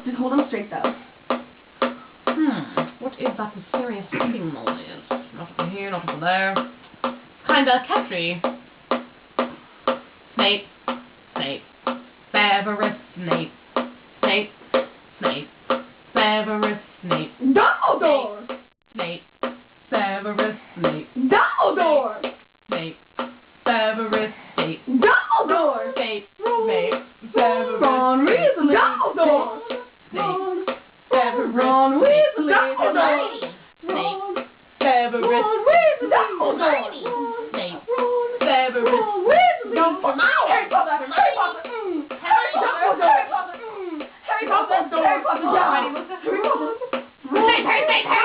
Just hold them straight, though. What is that mysterious ticking noise? Not over here, not over there. Kinda catchy. Snape. Snape. Severus Snape. Snape. Snape. Severus Snape. Dumbledore! Snape. Severus Snape. Dumbledore! Snape. Severus Snape. Dumbledore! Snape. Snape. Severus Ron Weasley! Dumbledore! Snape. Severus Ron Weasley! Dumbledore! Snape. Severus Ron Weasley! Dumbledore! Snape. Severus Ron Weasley! Dumbledore. Harry Potter! Harry Potter! Harry Potter! Harry Potter! Harry Potter! Harry Potter! Harry Potter! Snape.